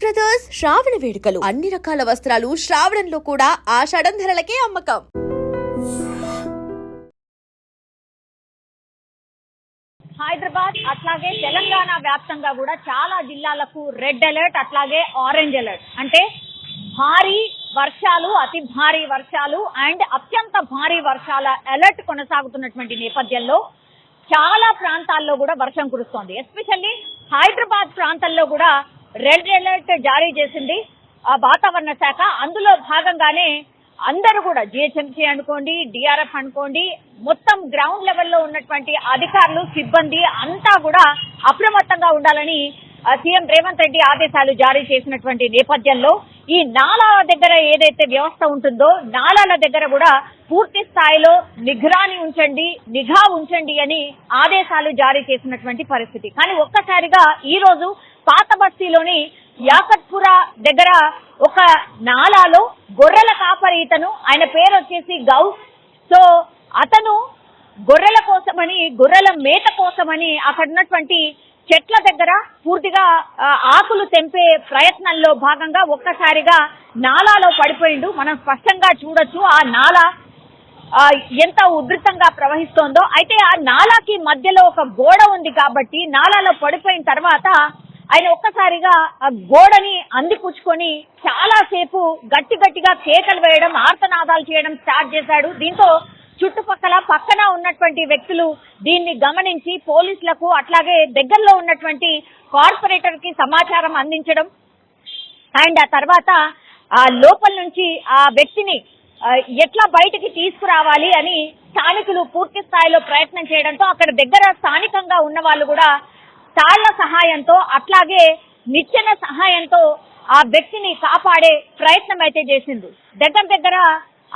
Brothers శ్రావణ వేడుకలు అన్ని రకాల వస్త్రాలు శ్రావణంలో కూడా ఆషాఢం ధరలకే అమ్మకం. హైదరాబాద్ అట్లాగే తెలంగాణ వ్యాప్తంగా కూడా చాలా జిల్లాలకు రెడ్ అలర్ట్ అట్లాగే ఆరెంజ్ అలర్ట్ అంటే భారీ వర్షాలు, అతి భారీ వర్షాలు అండ్ అత్యంత భారీ వర్షాల అలర్ట్ కొనసాగుతున్నటువంటి నేపథ్యంలో చాలా ప్రాంతాల్లో కూడా వర్షం కురుస్తోంది. ఎస్పెషల్లీ హైదరాబాద్ ప్రాంతంలో కూడా రెడ్ అలర్ట్ జారీ చేసింది వాతావరణ శాఖ. అందులో భాగంగానే అందరూ కూడా జిహెచ్ఎంసీ అనుకోండి, డిఆర్ఎఫ్ అనుకోండి, మొత్తం గ్రౌండ్ లెవెల్లో ఉన్నటువంటి అధికారులు, సిబ్బంది అంతా కూడా అప్రమత్తంగా ఉండాలని సీఎం రేవంత్ రెడ్డి ఆదేశాలు జారీ చేసినటువంటి నేపథ్యంలో ఈ నాలాల దగ్గర ఏదైతే వ్యవస్థ ఉంటుందో నాలాల దగ్గర కూడా పూర్తి స్థాయిలో నిఘా ఉంచండి అని ఆదేశాలు జారీ చేసినటువంటి పరిస్థితి. కానీ ఒక్కసారిగా ఈ రోజు పాత బస్తీలోని యాకత్పురా దగ్గర ఒక నాలాలో గొర్రెల కాపరి ఇతను, ఆయన పేరు వచ్చేసి గౌస్. సో అతను గొర్రెల కోసమని, గొర్రెల మేత కోసమని అక్కడ ఉన్నటువంటి చెట్ల దగ్గర పూర్తిగా ఆకులు తెంపే ప్రయత్నంలో భాగంగా ఒక్కసారిగా నాలాలో పడిపోయిండు. మనం స్పష్టంగా చూడొచ్చు ఆ నాలా ఎంత ఉధృతంగా ప్రవహిస్తోందో. అయితే ఆ నాలాకి మధ్యలో ఒక గోడ ఉంది కాబట్టి నాలాలో పడిపోయిన తర్వాత ఆయన ఒక్కసారిగా ఆ గోడని అందిపుచ్చుకొని చాలా సేపు గట్టిగా కేకలు వేయడం, ఆర్తనాదాలు చేయడం స్టార్ట్ చేశాడు. దీంతో పక్కన ఉన్నటువంటి వ్యక్తులు దీన్ని గమనించి పోలీసులకు అట్లాగే దగ్గరలో ఉన్నటువంటి కార్పొరేటర్ కి సమాచారం అందించడం అండ్ ఆ తర్వాత ఆ లోపల నుంచి ఆ వ్యక్తిని ఎట్లా బయటికి తీసుకురావాలి అని స్థానికులు పూర్తి స్థాయిలో ప్రయత్నం చేయడంతో అక్కడ దగ్గర స్థానికంగా ఉన్న వాళ్ళు కూడా తాళ్ల సహాయంతో అట్లాగే నిచ్చెన సహాయంతో ఆ వ్యక్తిని కాపాడే ప్రయత్నం అయితే చేసింది. దగ్గర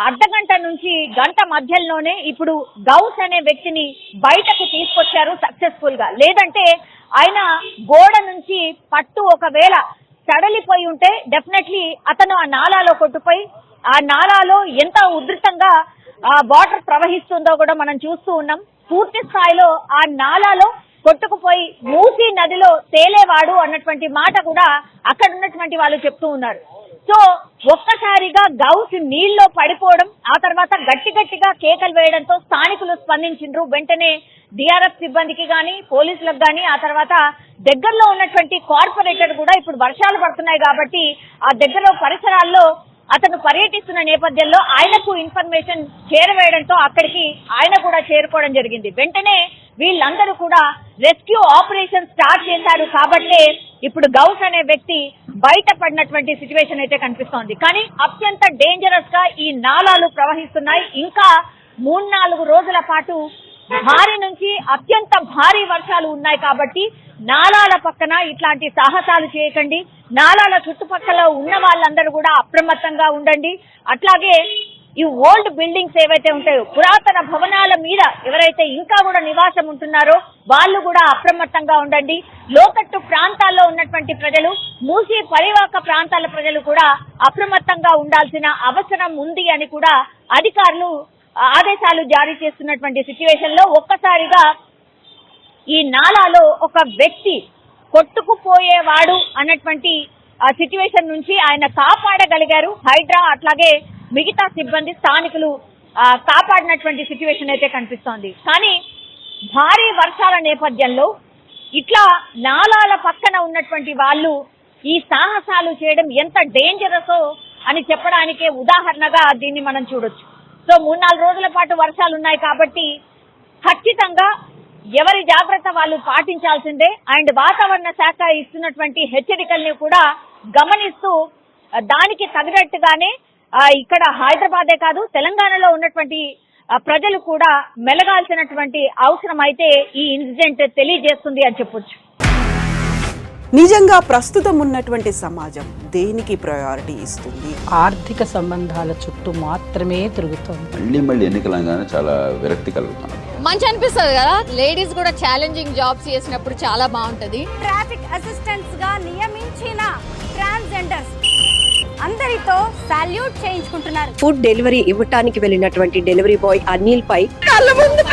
అర్ధగంట నుంచి గంట మధ్యలోనే ఇప్పుడు గౌస్ అనే వ్యక్తిని బయటకు తీసుకొచ్చారు సక్సెస్ఫుల్ గా. లేదంటే ఆయన గోడ నుంచి పట్టు ఒకవేళ సడలిపోయి ఉంటే డెఫినెట్లీ అతను ఆ నాలాలో కొట్టుపోయి ఆ నాలాలో ఎంత ఉధృతంగా వాటర్ ప్రవహిస్తుందో కూడా మనం చూస్తూ ఉన్నాం. పూర్తి స్థాయిలో ఆ నాలాలో కొట్టుకుపోయి మూసీ నదిలో తేలేవాడు అన్నటువంటి మాట కూడా అక్కడ ఉన్నటువంటి వాళ్ళు చెప్తూ ఉన్నారు. సో ఒక్కసారిగా గౌస్ నీళ్ళలో పడిపోవడం, ఆ తర్వాత గట్టిగా కేకలు వేయడంతో స్థానికులు స్పందించిండ్రు. వెంటనే డిఆర్ఎఫ్ సిబ్బందికి గాని, పోలీసులకు గాని, ఆ తర్వాత దగ్గరలో ఉన్నటువంటి కార్పొరేటర్ కూడా ఇప్పుడు వర్షాలు పడుతున్నాయి కాబట్టి ఆ దగ్గర పరిసరాల్లో అతను పర్యటిస్తున్న నేపథ్యంలో ఆయనకు ఇన్ఫర్మేషన్ చేరవేయడంతో అక్కడికి ఆయన కూడా చేరుకోవడం జరిగింది. వెంటనే వీళ్ళందరూ కూడా రెస్క్యూ ఆపరేషన్ స్టార్ట్ చేశారు కాబట్టి ఇప్పుడు గౌస్ అనే వ్యక్తి బయటపడినటువంటి సిచ్యువేషన్ అయితే కనిపిస్తోంది. కానీ అత్యంత డేంజరస్ గా ఈ నాలాలు ప్రవహిస్తున్నాయి. ఇంకా 3-4 రోజుల పాటు భారీ నుంచి అత్యంత భారీ వర్షాలు ఉన్నాయి కాబట్టి నాలాల పక్కన ఇట్లాంటి సాహసాలు చేయకండి. నాలాల చుట్టుపక్కల ఉన్న వాళ్ళందరూ కూడా అప్రమత్తంగా ఉండండి. అట్లాగే ఈ ఓల్డ్ బిల్డింగ్స్ ఏవైతే ఉంటాయో, పురాతన భవనాల మీద ఎవరైతే ఇంకా కూడా నివాసం ఉంటున్నారో వాళ్ళు కూడా అప్రమత్తంగా ఉండండి. లోతట్టు ప్రాంతాల్లో ఉన్నటువంటి ప్రజలు, మూసీ పరివాహక ప్రాంతాల ప్రజలు కూడా అప్రమత్తంగా ఉండాల్సిన అవసరం ఉంది అని కూడా అధికారులు ఆదేశాలు జారీ చేస్తున్నటువంటి సిచ్యువేషన్ లో ఒక్కసారిగా ఈ నాలాలో ఒక వ్యక్తి కొట్టుకుపోయేవాడు అన్నటువంటి సిచ్యువేషన్ నుంచి ఆయన కాపాడగలిగారు. హైడ్రా అట్లాగే మిగతా సిబ్బంది, స్థానికులు కాపాడినటువంటి సిచ్యువేషన్ అయితే కనిపిస్తోంది. కానీ భారీ వర్షాల నేపథ్యంలో ఇట్లా నాలాల పక్కన ఉన్నటువంటి వాళ్ళు ఈ సాహసాలు చేయడం ఎంత డేంజరసో అని చెప్పడానికే ఉదాహరణగా దీన్ని మనం చూడొచ్చు. సో 3-4 రోజుల పాటు వర్షాలు ఉన్నాయి కాబట్టి ఖచ్చితంగా ఎవరి జాగ్రత్త వాళ్ళు పాటించాల్సిందే. అండ్ వాతావరణ శాఖ ఇస్తున్నటువంటి హెచ్చరికల్ని కూడా గమనిస్తూ దానికి తగినట్టుగానే ఇక్కడ హైదరాబాదే కాదు తెలంగాణలో ఉన్నటువంటి ప్రజలు కూడా మెలగాల్సినటువంటి అవసరం అయితే ఈ ఇన్సిడెంట్ తెలియజేస్తుంది అని చెప్పొచ్చు. నిజంగా ప్రస్తుతం ఉన్నటువంటి సమాజం దేనికి ప్రయారిటీ ఇస్తుంది? ఆర్థిక సంబంధాల చుట్టూ మాత్రమే తిరుగుతుంది. మళ్ళీ ఎన్నికలంగానే చాలా విరక్తి కలుగుతాం. మంచి అనిపిస్తుంది కదా, లేడీస్ కూడా ఛాలెంజింగ్ జాబ్స్ చేసినప్పుడు చాలా బాగుంటది. ట్రాఫిక్ అసిస్టెంట్స్ గా నియమించిన ట్రాన్స్జెండర్స్ అందరితో సాల్యూట్ చేయించుకుంటున్నారు. ఫుడ్ డెలివరీ ఇవ్వటానికి వెళ్ళినటువంటి డెలివరీ బాయ్ అనిల్ పై కళ్ళ ముందు